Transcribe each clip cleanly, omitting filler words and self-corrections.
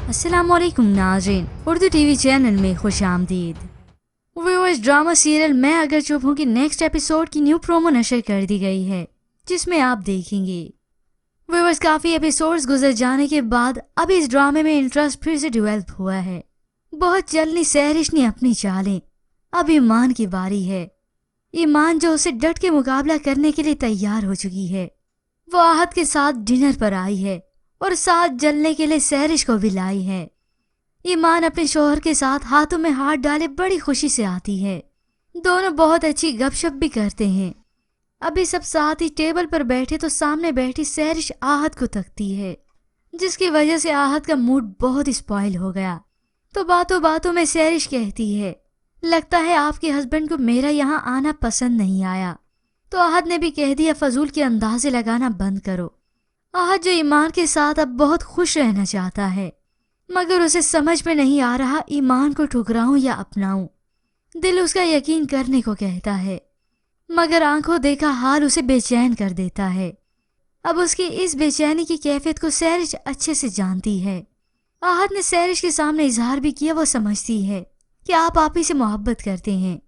अस्सलामुअलैकुम नाज़रीन, Urdu TV channel में खुश आमदीद। व्यूअर्स, ड्रामा सीरियल मैं अगर चुप हूँ कि नेक्स्ट एपिसोड की न्यू प्रोमो नशर कर दी गई है, जिसमें आप देखेंगे व्यूअर्स काफ़ी एपिसोड्स गुजर जाने के बाद अब इस ड्रामे में इंटरेस्ट फिर से डेवलप हुआ है। बहुत जल्दी सहरिश ने अपनी चालें, अब ईमान की बारी है। ईमान जो उसे डट के मुकाबला करने के लिए तैयार हो चुकी है, वो आहत के साथ डिनर पर आई है और साथ जलने के लिए सहरिश को भी लाई है। ईमान अपने शोहर के साथ हाथों में हाथ डाले बड़ी खुशी से आती है। दोनों बहुत अच्छी गपशप भी करते हैं। अभी सब साथ ही टेबल पर बैठे तो सामने बैठी सहरिश आहत को तकती है, जिसकी वजह से आहत का मूड बहुत स्पॉइल हो गया। तो बातों बातों में सहरिश कहती है, लगता है आपके हस्बैंड को मेरा यहाँ आना पसंद नहीं आया। तो आहत ने भी कह दिया, फजूल के अंदाजे लगाना बंद करो। आहत जो ईमान के साथ अब बहुत खुश रहना चाहता है, मगर उसे समझ में नहीं आ रहा ईमान को ठुकराऊं या अपनाऊं। दिल उसका यकीन करने को कहता है, मगर आंखों देखा हाल उसे बेचैन कर देता है। अब उसकी इस बेचैनी की कैफियत को सहरिश अच्छे से जानती है। आहत ने सहरिश के सामने इजहार भी किया, वो समझती है कि आप ही से मोहब्बत करते हैं,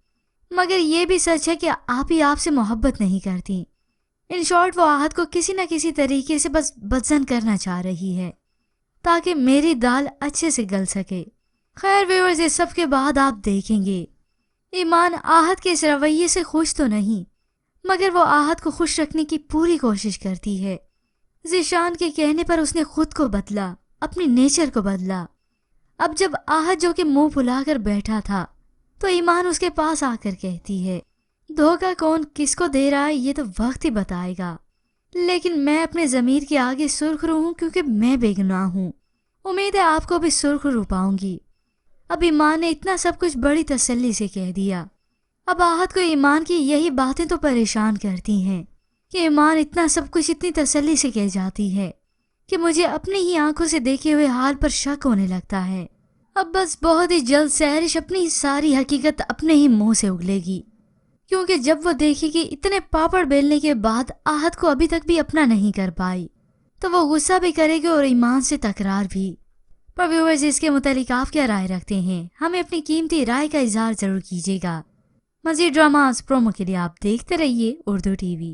मगर ये भी सच है कि आप ही आपसे मोहब्बत नहीं करती। इन शॉर्ट वो आहत को किसी न किसी तरीके से बस बदजन करना चाह रही है, ताकि मेरी दाल अच्छे से गल सके। खैर व्यूअर्स, इस सब के बाद आप देखेंगे ईमान आहत के इस रवैये से खुश तो नहीं, मगर वो आहत को खुश रखने की पूरी कोशिश करती है। ज़ीशान के कहने पर उसने खुद को बदला, अपनी नेचर को बदला। अब जब आहत जो कि मुंह फुलाकर बैठा था, तो ईमान उसके पास आकर कहती है, धोखा कौन किसको दे रहा है ये तो वक्त ही बताएगा, लेकिन मैं अपने ज़मीर के आगे सुरखरू हूँ क्योंकि मैं बेगुनाह हूँ। उम्मीद है आपको भी सुरखरू पाऊंगी। अब ईमान ने इतना सब कुछ बड़ी तसल्ली से कह दिया। अब आहत को ईमान की यही बातें तो परेशान करती हैं कि ईमान इतना सब कुछ इतनी तसल्ली से कह जाती है कि मुझे अपनी ही आंखों से देखे हुए हाल पर शक होने लगता है। अब बस बहुत ही जल्द सहरिश अपनी सारी हकीकत अपने ही मुंह से उगलेगी, क्योंकि जब वो देखेगी इतने पापड़ बेलने के बाद आहत को अभी तक भी अपना नहीं कर पाई, तो वो गुस्सा भी करेगी और ईमान से तकरार भी। पर व्यूअर्स, इसके मुतालिक आप क्या राय रखते हैं? हमें अपनी कीमती राय का इजहार जरूर कीजिएगा। मज़ीद ड्रामास प्रोमो के लिए आप देखते रहिए उर्दू टीवी।